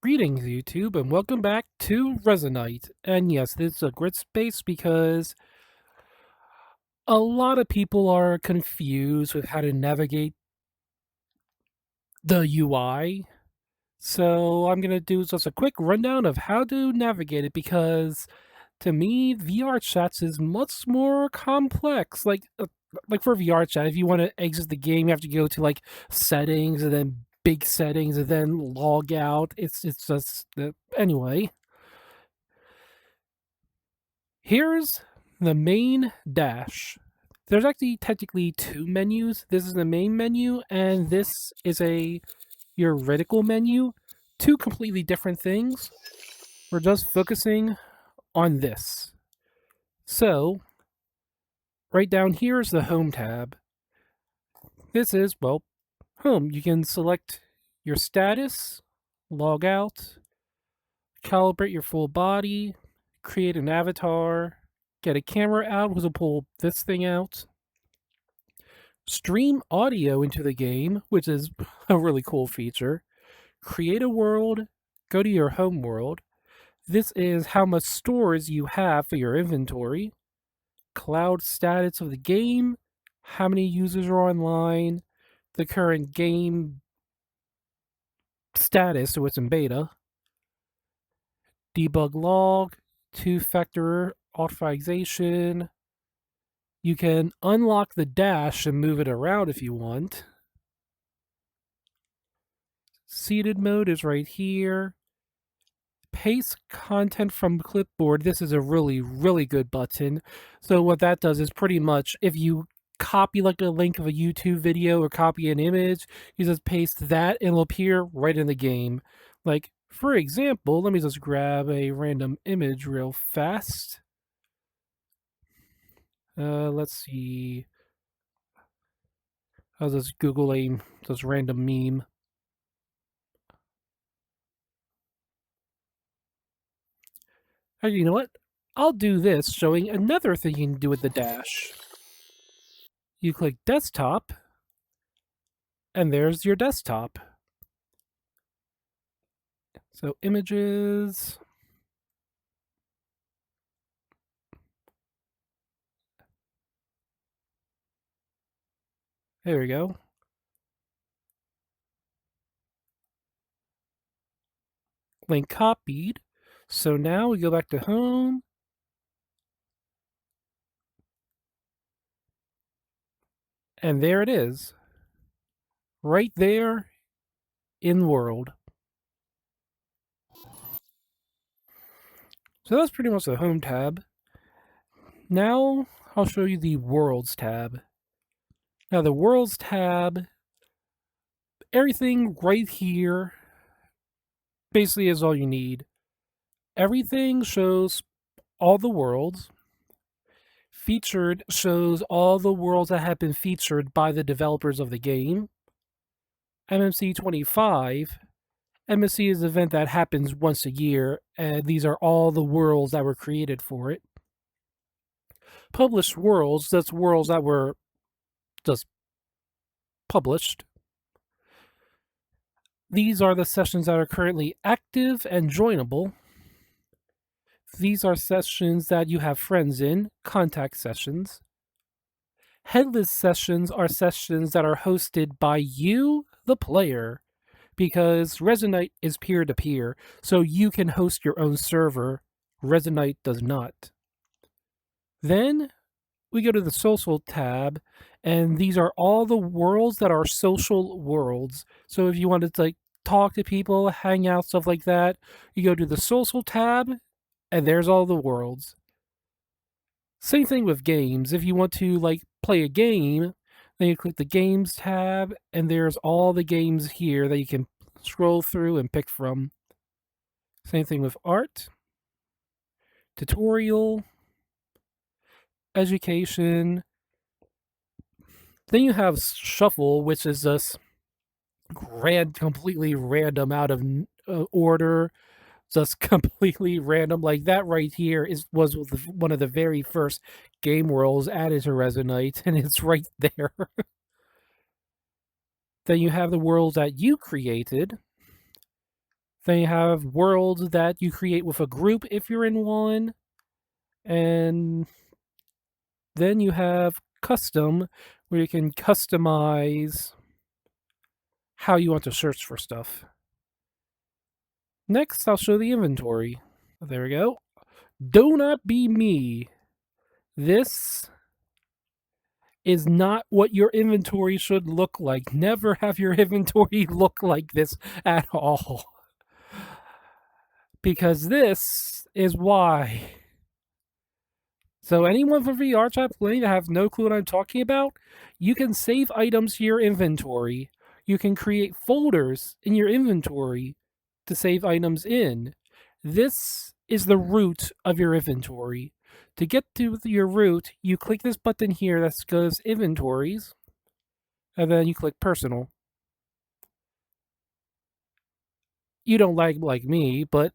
Greetings, YouTube, and welcome back to Resonite. And yes, this is a grid space because a lot of people are confused with how to navigate the UI. So I'm going to do just a quick rundown of how to navigate it because to me, vrchats is much more complex. Like for vrchat, if you want to exit the game, you have to go to like settings and then big settings and then log out. It's just anyway. Here's the main dash. There's actually technically two menus. This is the main menu, and this is your reticle menu. Two completely different things. We're just focusing on this. So, right down here is the home tab. This is, well, home. You can select your status, log out, calibrate your full body, create an avatar, get a camera out, which will pull this thing out, stream audio into the game, which is a really cool feature, create a world, go to your home world. This is how much stores you have for your inventory, cloud status of the game, how many users are online, the current game status, so it's in beta, debug log, two-factor authorization. You can unlock the dash and move it around if you want. Seated mode is right here. Paste content from clipboard. This is a really, really good button. So what that does is pretty much if you copy like a link of a YouTube video or copy an image, you just paste that and it'll appear right in the game. Like, for example, let me just grab a random image real fast. Let's see. I'll just Google a just random meme. Actually, you know what? I'll do this, showing another thing you can do with the dash. You click desktop, and there's your desktop. So images. There we go. Link copied. So now we go back to home. And there it is. Right there in world. So that's pretty much the home tab. Now I'll show you the worlds tab. Now the worlds tab, everything right here basically is all you need. Everything shows all the worlds. Featured shows all the worlds that have been featured by the developers of the game. MMC 25. MMC is an event that happens once a year, and these are all the worlds that were created for it. Published worlds, that's worlds that were just published. These are the sessions that are currently active and joinable. These are sessions that you have friends in, contact sessions. Headless sessions are sessions that are hosted by you, the player, because Resonite is peer-to-peer, so you can host your own server. Resonite does not. Then we go to the social tab, and these are all the worlds that are social worlds. So if you wanted to like talk to people, hang out, stuff like that, you go to the social tab, and there's all the worlds. Same thing with games. If you want to like play a game, then you click the games tab, and there's all the games here that you can scroll through and pick from. Same thing with art, tutorial, education. Then you have shuffle, which is just completely random out of order, just completely random. Like that right here was one of the very first game worlds added to Resonite, and it's right there. Then you have the worlds that you created. Then you have worlds that you create with a group if you're in one. And then you have custom, where you can customize how you want to search for stuff. Next, I'll show the inventory. There we go. Do not be me. This is not what your inventory should look like. Never have your inventory look like this at all. Because this is why. So anyone from vrchat playing that have no clue what I'm talking about, you can save items to your inventory. You can create folders in your inventory to save items in. This is the root of your inventory. To get to your root, you click this button here that goes inventories, and then you click personal. You don't like me, but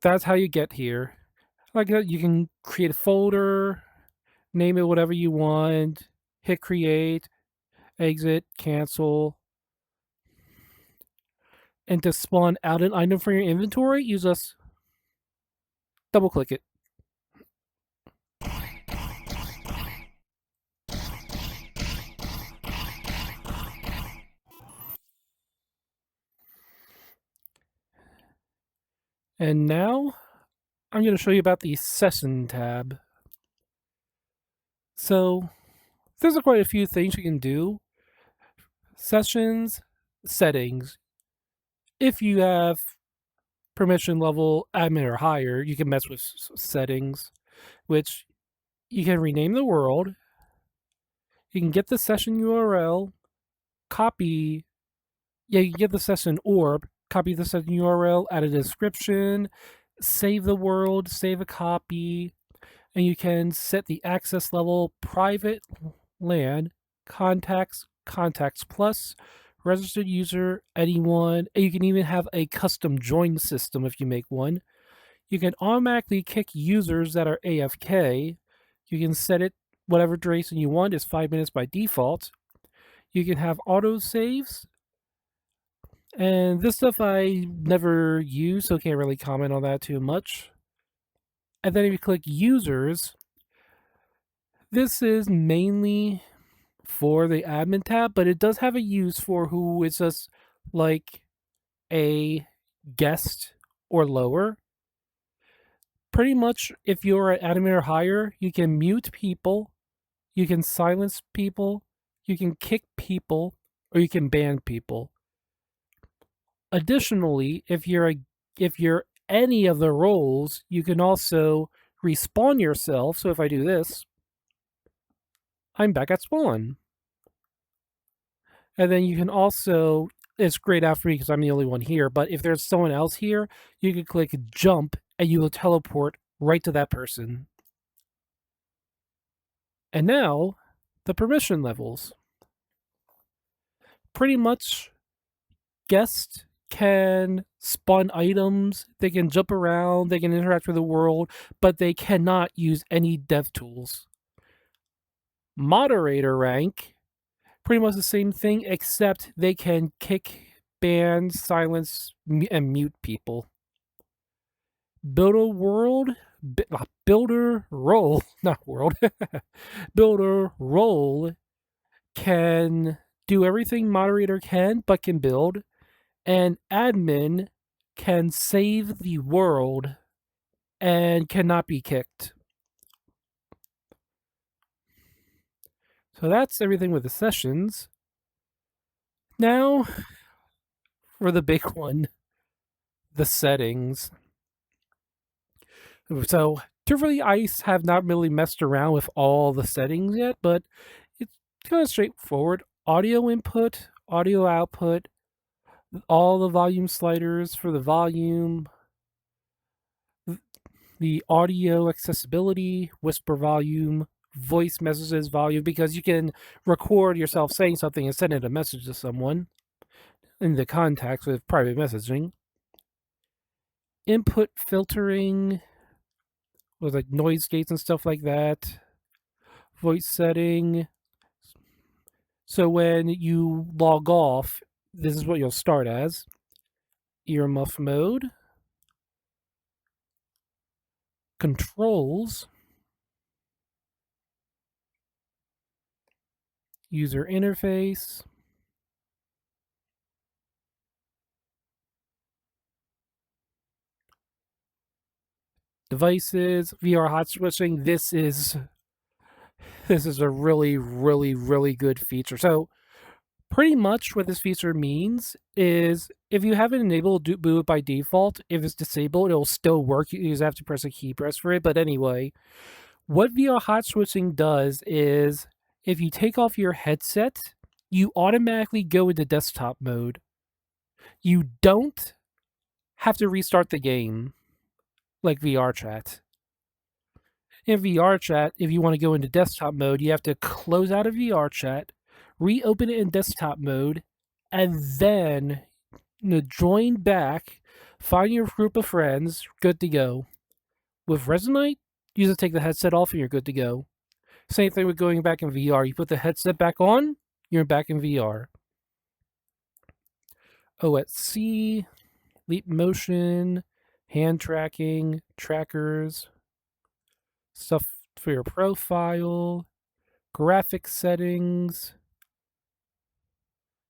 that's how you get here. Like that, you can create a folder, name it whatever you want, hit create, exit, cancel. And to spawn out an item from your inventory, you just double click it. And now I'm going to show you about the session tab. So there's quite a few things you can do. Sessions, settings. If you have permission level admin or higher, you can mess with settings, which you can rename the world. You can get the session URL, copy. Yeah, you can get the session orb, copy the session URL, add a description, save the world, save a copy, and you can set the access level private LAN, contacts plus, registered user, anyone, and you can even have a custom join system if you make one. You can automatically kick users that are AFK. You can set it whatever duration you want is 5 minutes by default. You can have auto saves. And this stuff I never use, so can't really comment on that too much. And then if you click users, this is mainly for the admin tab, but it does have a use for who is just like a guest or lower. Pretty much, if you're an admin or higher, you can mute people, you can silence people, you can kick people, or you can ban people. Additionally, if you're any of the roles, you can also respawn yourself. So if I do this, I'm back at spawn. And then you can also, it's grayed out for me because I'm the only one here, but if there's someone else here, you can click jump and you will teleport right to that person. And now, the permission levels. Pretty much, guests can spawn items, they can jump around, they can interact with the world, but they cannot use any dev tools. Moderator rank, pretty much the same thing, except they can kick, ban, silence, and mute people. Builder world, builder role, not world, builder role can do everything moderator can, but can build, and admin can save the world and cannot be kicked. So that's everything with the sessions. Now, for the big one, the settings. So, truthfully, I have not really messed around with all the settings yet, but it's kind of straightforward. Audio input, audio output, all the volume sliders for the volume, the audio accessibility, whisper volume, voice messages volume, because you can record yourself saying something and send it a message to someone in the contacts with private messaging. Input filtering with like noise gates and stuff like that. Voice setting. So when you log off, this is what you'll start as. earmuff mode, controls, user interface, devices, VR hot switching. This is a really, really, really good feature. So pretty much what this feature means is if you have it enabled boot by default, if it's disabled, it'll still work. You just have to press a key press for it. But anyway, what VR hot switching does is if you take off your headset, you automatically go into desktop mode. You don't have to restart the game like vrchat. In vrchat, if you want to go into desktop mode, you have to close out of vrchat, reopen it in desktop mode, and then join back, find your group of friends, good to go. With Resonite, you just take the headset off and you're good to go. Same thing with going back in VR. You put the headset back on, you're back in VR. OSC, leap motion, hand tracking, trackers, stuff for your profile, graphic settings,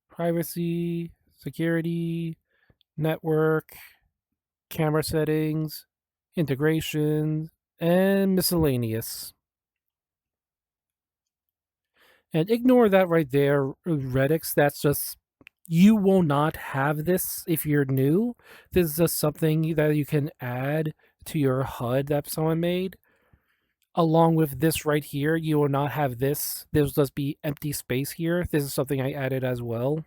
privacy, security, network, camera settings, integration, and miscellaneous. And ignore that right there, Redix. That's just, you will not have this if you're new. This is just something that you can add to your HUD that someone made. Along with this right here, you will not have this. There will just be empty space here. This is something I added as well.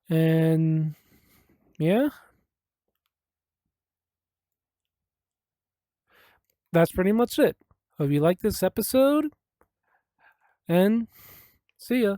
And yeah, that's pretty much it. Hope you liked this episode, and see ya.